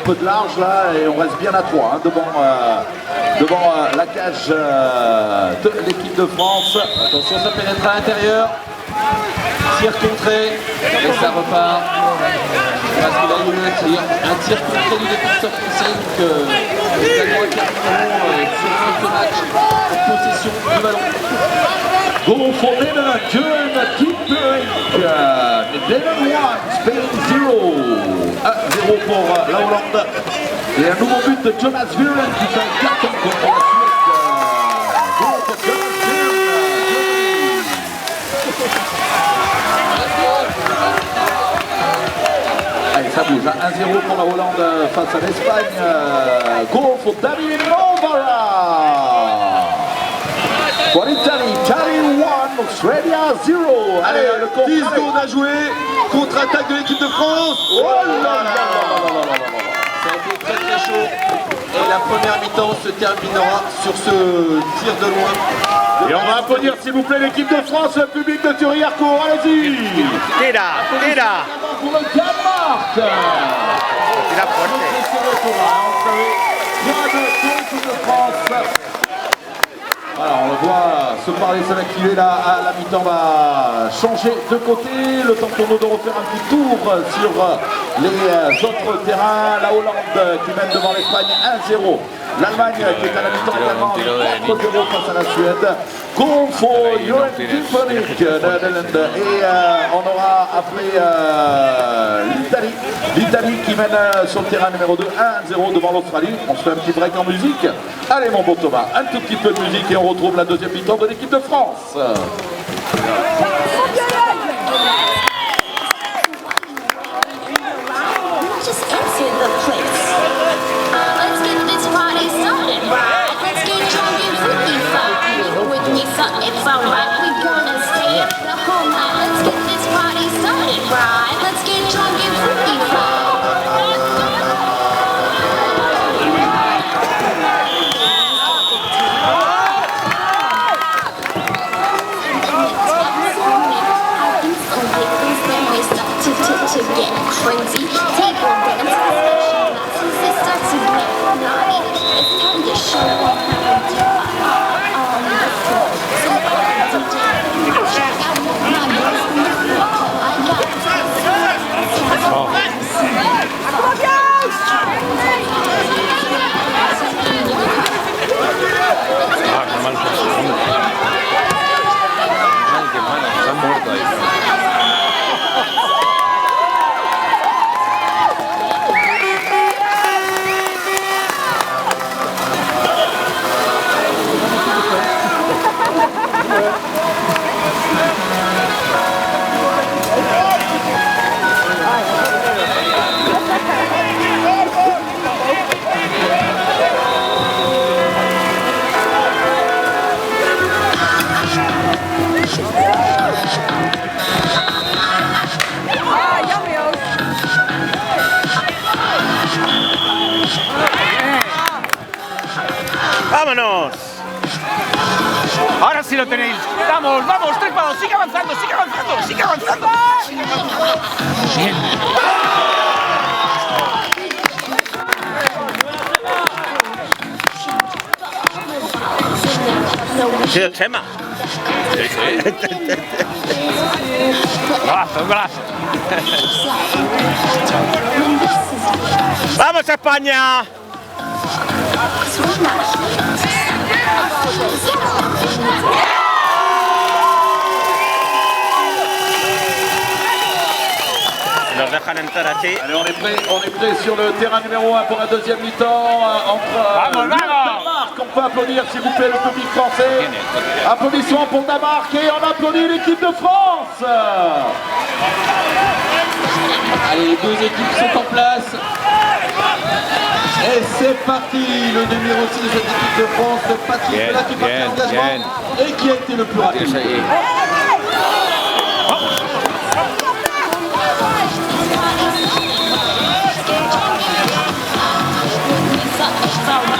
peu de large là et on reste bien à 3 hein, devant la cage de l'équipe de France. Attention, ça pénètre à l'intérieur. Tir contré et ça repart. Parce qu'il a eu un tir contré du défenseur français. Donc les Allemands termineront sur ce match en possession du ballon. Goal for Netherlands, German keep break. Netherlands 1, Spain 0. 1-0 pour la Hollande. Et un nouveau but de Jonas Viren qui fait un carton contre la Suède. Goal for Jonas Viren. Allez, ça bouge. 1-0 pour la Hollande face à l'Espagne. Goal for David Novara. Pour l'Italie, Italie 1, Australia 0. Allez, le 10 secondes à jouer. Contre-attaque de l'équipe de France. Oh là là là. Ça a été très très chaud. Et la première mi-temps se terminera sur ce tir de loin. Et on va applaudir s'il vous plaît l'équipe de France, le public de Thury-Harcourt, allez-y. Tira. Pour le Danemark. Tira fuerte. Voilà, on le voit se parler, s'activer là à la mi-temps va changer de côté. Le temps pour nous de refaire un petit tour sur les autres terrains. La Hollande qui mène devant l'Espagne 1-0. L'Allemagne qui est à la mi-temps également 4-0 face à la Suède. Goal for Johan Kimpernich, Netherlands. Et on aura appelé l'Italie. L'Italie qui mène sur le terrain numéro 2, 1-0 devant l'Australie. On se fait un petit break en musique. Allez mon bon Thomas, un tout petit peu de musique et on retrouve la deuxième mi-temps de l'équipe de France. Crazy, take on dance, especially start to get naughty. It's time to show them how to do it on the floor. Somebody DJ, check out my boys in the floor. I got ¡Vámonos! Ahora sí lo tenéis. Vamos, 3 para 2. Sigue avanzando. Bien. Sí, Chema. Sí. Brazo. ¡Vamos, España! Nos dejan entrar así. Allez, on est prêt sur le terrain numéro 1 pour la deuxième mi-temps entre Vamos. Danemark. On peut applaudir s'il vous plaît le public français. Applaudissements pour Danemark et on applaudit l'équipe de France. Allez, les deux équipes sont en place. Et c'est parti, le numéro 6 de cette équipe de France, Patrick Vela qui part en engagement et qui a été le plus rapide.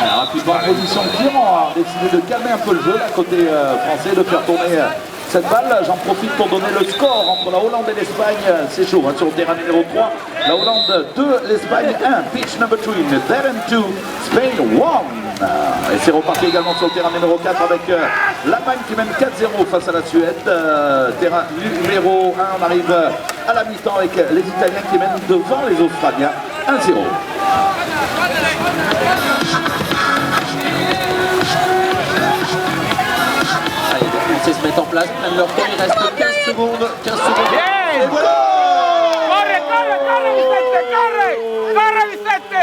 Alors, rapidement, position de tir, on a décidé de calmer un peu le jeu, là, côté français, de faire tourner cette balle. J'en profite pour donner le score entre la Hollande et l'Espagne. C'est chaud hein, sur le terrain numéro 3. La Hollande 2, l'Espagne 1. Pitch number 3, Netherlands 2, Spain 1. Et c'est reparti également sur le terrain numéro 4 avec l'Allemagne qui mène 4-0 face à la Suède. Terrain numéro 1, on arrive à la mi-temps avec les Italiens qui mènent devant les Australiens 1-0. Allez, les Français se mettent en place, prennent leur temps, il reste 15 secondes. 15 secondes. Et voilà! Corre, corre, corre, Vicente, corre! Corre, Vicente!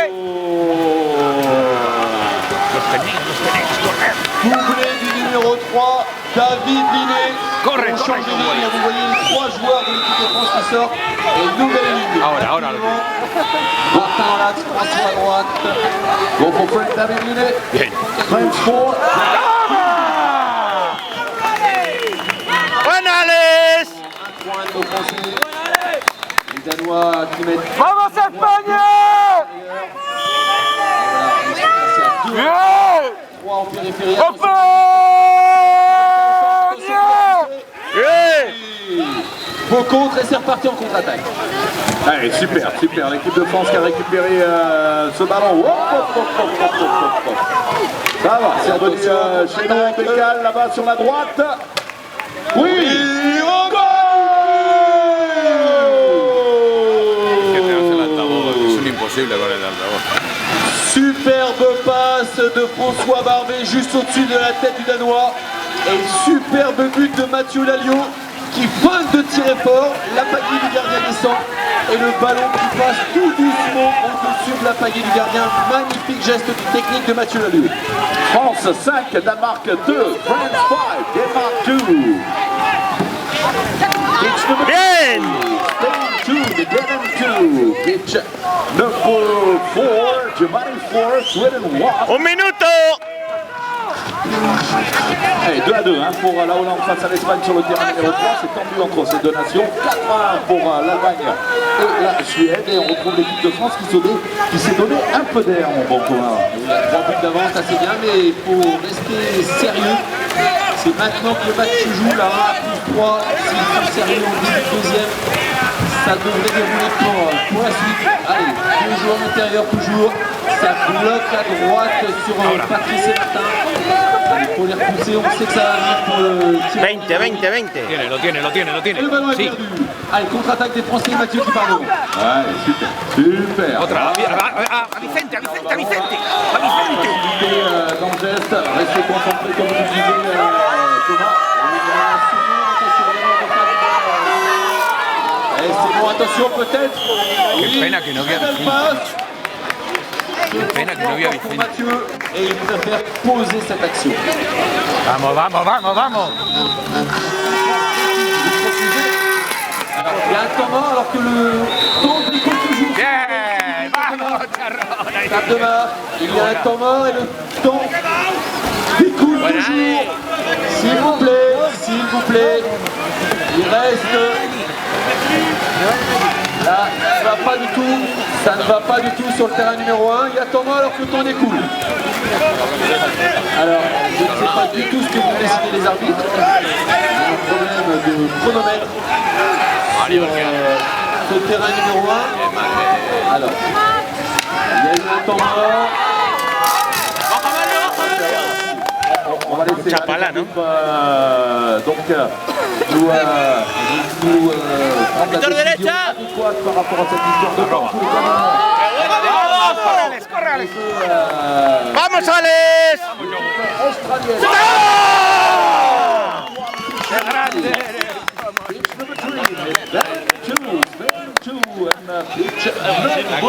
Doublé du numéro 3, David Vinet. On change de ligne, vous voyez 3 joueurs de l'équipe de France qui sortent et une nouvelle ligne. Ahora. Martin en l'axe, droite sur la droite. Go for Frank, David Vinet. Bien. French 4. ¡Buenales! Un point de nos Français. Les Danois qui mettent. ¡Vamos, España! Voilà, ils sont passés à 2. 3 en périphérie. ¡España! Beau contre et c'est reparti en contre-attaque. Allez, super. L'équipe de France qui a récupéré ce ballon. Ça va, c'est revenu chez nous, Bécal, là-bas sur la droite. Oui, au goal! Superbe passe de François Barvet juste au-dessus de la tête du Danois. Et superbe but de Mathieu Lalliot qui feinte de tirer fort. La pagaie du gardien descend et le ballon qui passe tout doucement au-dessus de la pagaie du gardien. Magnifique geste technique de Mathieu Lalliot. France 5, Danemark 2, France 5, Denmark 2. Pitch number Bien. 2, Netherlands 2. Pitch number 4, Germany 4, Sweden 1. ¡Un minuto! Allez, 2-2 hein, pour la Hollande face à l'Espagne sur le terrain numéro 3. C'est tendu entre ces deux nations. 4-1 pour l'Allemagne et la Suède. Et on retrouve l'équipe de France qui s'est donné un peu d'air, mon bon Thomas. Il a 3 buts d'avance, ça c'est bien, mais il faut rester sérieux. C'est maintenant que le match se joue, là, 1+3, s'il faut sérieux au début du deuxième, ça devrait dérouler pour la suite. Allez, 2 joueurs intérieurs toujours, ça bloque à droite sur Patrice et Martin. Il faut les repousser, on sait que ça va venir pour le tir. 20. Lo tiene. Et le ballon est perdu. Allez, contre-attaque des Français, Mathieu qui part devant. Ouais, super. Otra. A Vicente. Dans le geste, restez concentrés comme vous disiez Thomas. Et c'est bon, attention peut-être. Qué pena que no vea Belle Vicente. passe. Qué pena que no vea Pour Vicente. Mathieu, et il préfère poser cette action. Vamos. Alors, il y a un temps mort alors que le temps découle toujours. Bien. Vamos, Charrona. Tape de marque, il y a un temps mort et le temps découle toujours. S'il vous plaît, il reste. Là, ça ne va pas du tout sur le terrain numéro 1. Il y a temps mort alors que le temps découle. Alors, je ne sais pas du tout ce que vont décider les arbitres. Il y a un problème de chronomètre sur ce terrain numéro 1. Alors, il y a eu un temps mort. On va laisser Chapala, non nous prendre la décision adéquate par rapport à cette histoire de temps. Corre, Alex. ¡Vamos, Alex! Australienne. Pitch number 3, Spain 2, and pitch number 4,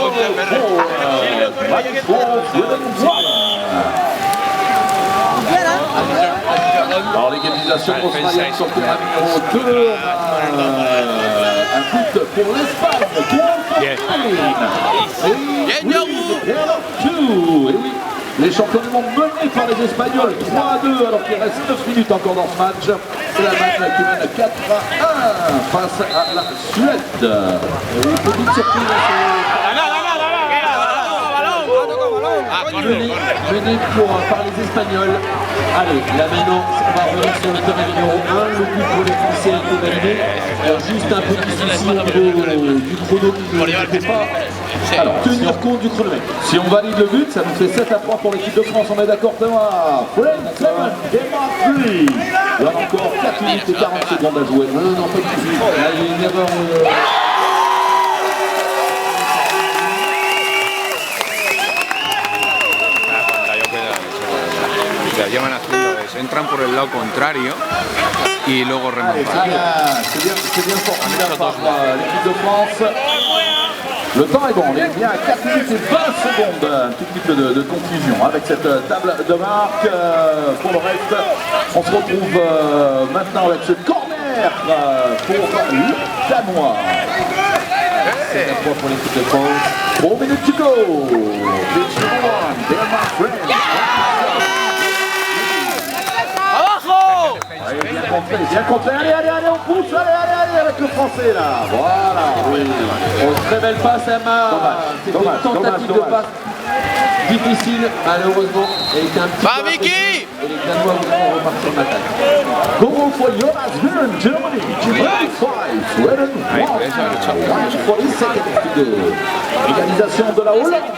Sweden 1. Dans l'égalisation australienne sur le terrain numéro 2, un but pour l'Espagne, et oui, les champions du monde menés par les Espagnols 3-2 alors qu'il reste 9 minutes encore dans ce match. C'est l'Allemagne qui mène 4-1 face à la Suède. Et oui, petite surprise mené par les Espagnols. Allez, là maintenant, on va revenir sur le terrain numéro 1. le but pour les Français a été validé. Alors juste un petit souci au niveau du chrono qui ne peut pas tenir compte du chronomètre. Si on valide le but, ça nous fait 7-3 pour l'équipe de France, on est d'accord Thomas? French 7, Denmark 3. Il y a encore 4 minutes et 40 secondes à jouer. Non, pas du tout. Là, il y a une erreur. La llaman haciendo es, entran por el lado contrario y luego remontan. C'est bien formidable par l'équipe de France. Le temps est bon, on est bien à 4 minutes et 20 secondes. Un petit peu de confusion avec cette table de marque. Pour le reste, on se retrouve maintenant avec ce corner pour le Danois. C'est un point pour l'équipe de France. 4 minutes to go. Pitch number 1, Denmark French. Bien contré, allez, on pousse, allez, avec le français là, voilà, oui. Très belle passe à Mar. C'était une tentative de passe difficile, malheureusement. Elle était un petit peu Vicky! et les Danois vont repartir en attaque. Goal for Jonas Wieren, Germany, 25, Sweden, 40 seconds to go. Égalisation de la Hollande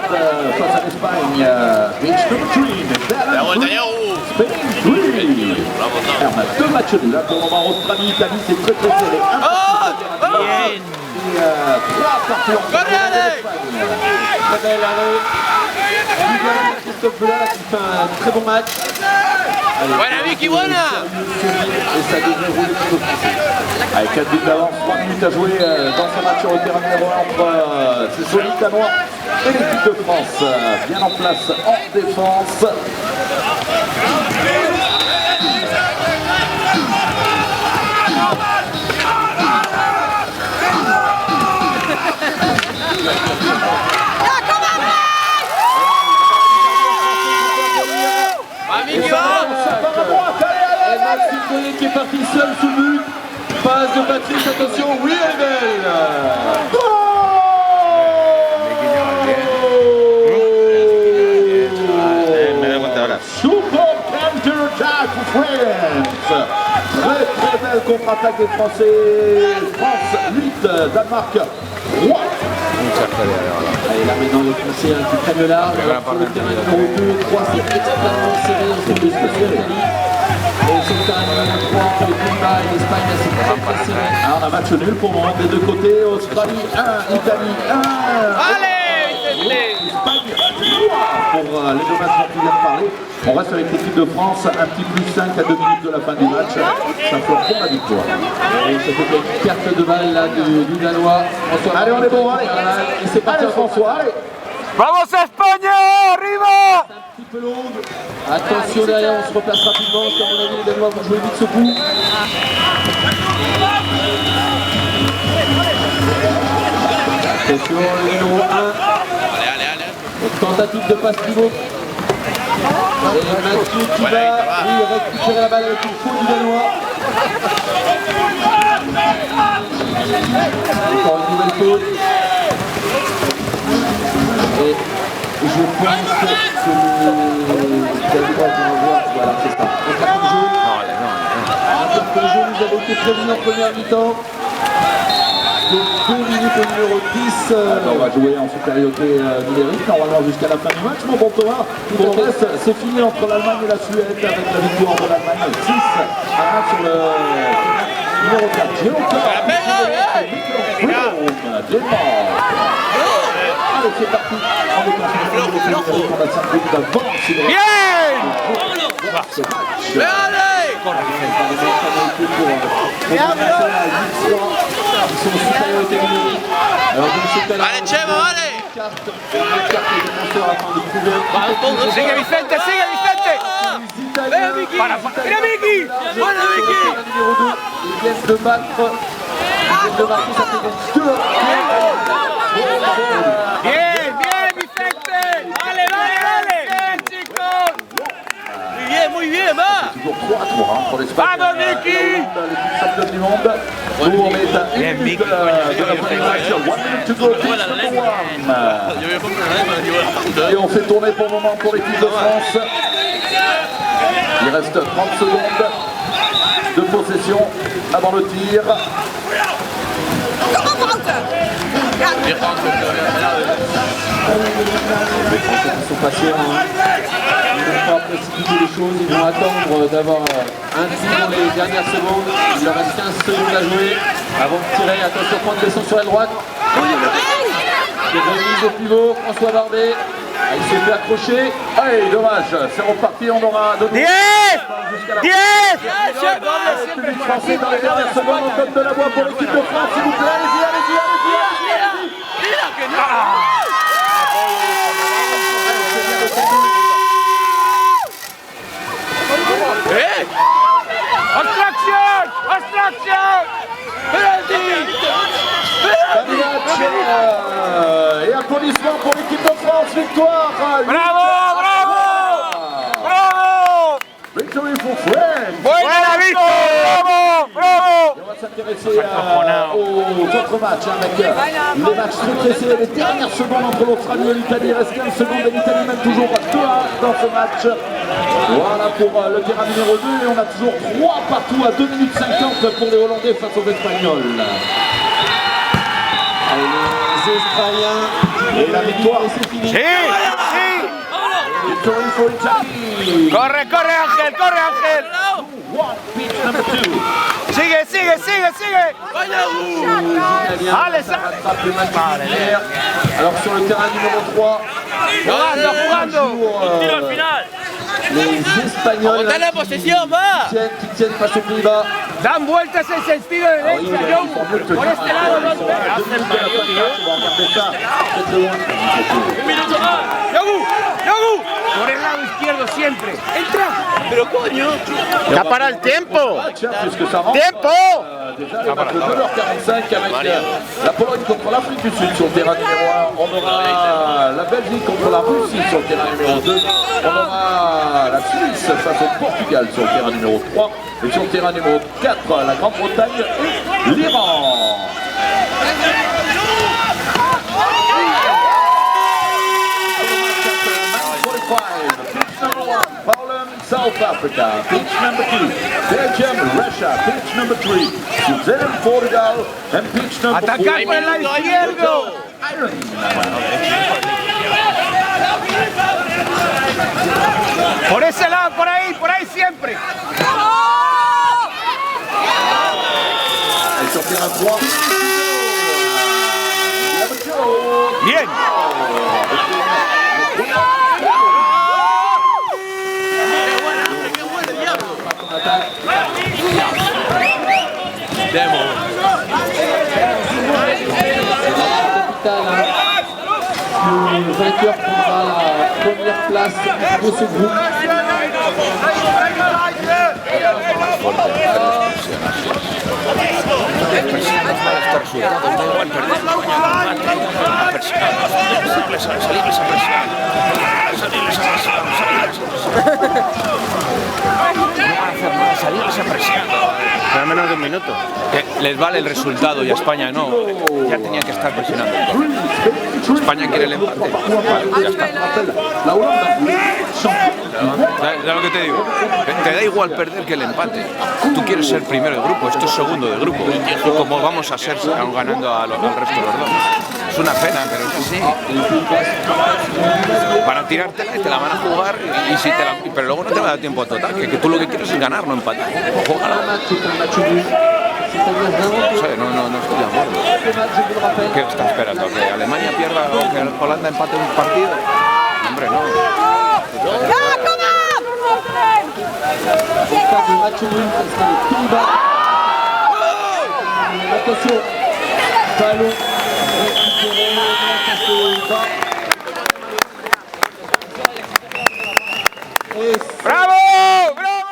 face à l'Espagne, pitch number 3, Netherlands, Spain 3. On a 2 matchs nuls, là pour le moment, Australie, Italie, c'est très serré. Et 3 partout en Très belle arrêt. Christophe Bella qui fait un très bon match. Buena, Vicky, buena! Et ça devrait rouler plutôt français. Avec 4 buts d'avance, 3 minutes à jouer dans ce match sur le terrain numéro 1 entre ces solides Danois et l'équipe de France. Bien en place en défense. Et Maxime Goyer qui est parti seul sous le but. Passe de Patrice, attention, oui, elle est belle. Super counter-attack pour France. Très belle contre-attaque des Français. France 8, Danemark 3. Allez, là maintenant les Français qui prennent le large. Sur le terrain numéro 2 et 3, c'est extrêmement serré entre l'Espagne et l'Italie. Et sur le terrain numéro 3, entre les Pays-Bas et l'Espagne, c'est très serré. Alors, on a match nul pour le moment des deux côtés. Australie 1, Italie 1. Allez, Espagne 3 pour les deux matchs dont tu viens de parler. On reste avec l'équipe de France, un petit plus 5 à 2 minutes de la fin du match. Ça fait pour la victoire. Et ça fait une carte de balle là du Danois. François, Allez, on est bon, allez. Et c'est parti Allez, François, allez. ¡Vamos España! ¡Arriba! un petit peu longue. Attention derrière, on se replace rapidement. Parce qu'à mon avis, les Danois vont jouer vite ce coup. Attention, le numéro 1. Tentative de passe pivot. Et Mathieu qui va récupérer la balle avec une faute du Danois. Encore une nouvelle faute. Et je pense que le Danois vont avoir, voilà, c'est ça. Un carton jaune, nous avons été prévenus en première mi-temps. De 2 minutes au numéro 10. On va jouer en supériorité numérique, normalement jusqu'à la fin du match. Mon bon Thomas, pour le reste, c'est fini entre l'Allemagne et la Suède avec la victoire de l'Allemagne 6 à 1 sur le numéro 4. Allez, c'est parti. On est confiné. On a 5 minutes d'avance. ¡Bien! Ils sont en supériorité numérique. Alors dans ce cas-là, Allez, Chema, allez! une carte des défenseurs afin de prouver. ¡Sigue Vicente, sigue Vicente! Ven Vicky! ¡Mira Vicky! ¡Buena Vicky! Numéro 2, ils viennent de marquer ça fait 2. ¡Bien, bien Vicente! ¡Vale, vale, vale! ¡Bien chicos! Muy bien, va! Toujours 3-3 pour l'Espagne. Vamos, Vicky! L'équipe championne du monde. Nous, on est à 1 minute de la fin du match. 1 minute to go. Et on fait tourner pour le moment pour l'équipe de France. Il reste 30 secondes. de possession avant le tir. Les Français qui sont patients, hein. Ils ne vont pas précipiter les choses, ils vont attendre d'avoir un tir dans les dernières secondes. Il leur reste 15 secondes à jouer avant de tirer. Attention, point de descend sur la droite. C'est remise au pivot, François Barbet. Ah, il s'est fait accrocher. Allez, dommage, c'est reparti, on aura de nouveau. 10 Jusqu'à la 10 Le public français dans les dernières secondes, on donne de la voix pour l'équipe de France, s'il vous plaît, allez-y, allez-y, allez-y. Mira que no. ¡Eh! Obstruction Obstruction ¡Penalti! Fin du match, et applaudissements pour l'équipe de France, victoire. Bravo, bravo, bravo. Victory for France. Buena vista, bravo, bravo. Et on va s'intéresser aux autres matchs avec les matchs très pressés, les dernières secondes entre l'Australie et l'Italie. Il reste 15 secondes et l'Italie mène toujours 2-1 dans ce match. Voilà pour le terrain numéro 2 et on a toujours 3 partout à 2 minutes 50 pour les Hollandais face aux Espagnols. Allez, les Australiens. Et la victoire, c'est fini. Sí, sí. victory for Italy. Corre, corre, Ángel, corre, Ángel. Pitch number 2. Sigue, sigue, sigue, sigue. Allez, ça. Rattrape les matchs hier. Alors sur le terrain numéro 3, Jugando, jugando. ¡Tiro al final! les Espagnols ¡Aguanta la posesión, va! qui tiennent face aux Pays-Bas. Dan vueltas en sentido de derecha, John. Por este lado, no. On va regarder ça très très loin. Yogu, Yogu. Por el lado izquierdo siempre. Entra. ¡Pero coño! Ya para el tiempo. Puisque ça rentre. Tiempo. Déjà, les matchs de 2h45 avec la Pologne contre l'Afrique du Sud sur le terrain numéro 1. On aura la Belgique contre la Russie sur le terrain numéro 2. On aura la Suisse face au Portugal sur le terrain numéro 3. Et sur le terrain numéro 4, la Grande-Bretagne et l'Iran. Poland, South Africa. Pitch number 2, Belgium, Russia. Pitch number 3, Switzerland, Portugal. And pitch number 4, Atacar por el lado izquierdo. Por ese lado, por ahí siempre. Et sur terrain 3, Bien. Le vainqueur prendra la première place de ce groupe. Para menos de un minuto. Les vale el resultado y a España no. Ya tenía que estar presionando. España quiere el empate. Ya está. la Hollande, ¿Sabes lo que te digo? Te da igual perder que el empate. Tú quieres ser primero de grupo, esto es segundo de grupo. Y como vamos a ser ganando al resto de los dos. Es una pena, pero es así. Van a tirártela y te la van a jugar, y si te la, pero luego no te va a dar tiempo a total. Que tú lo que quieres es ganar, no empatar. Juégala. No sé, no estoy de acuerdo. ¿Qué estás esperando? ¿Que Alemania pierda o que Holanda empate un partido? Hombre, no. Attention, ballon récupéré, ¡Bravo! ¡Bravo!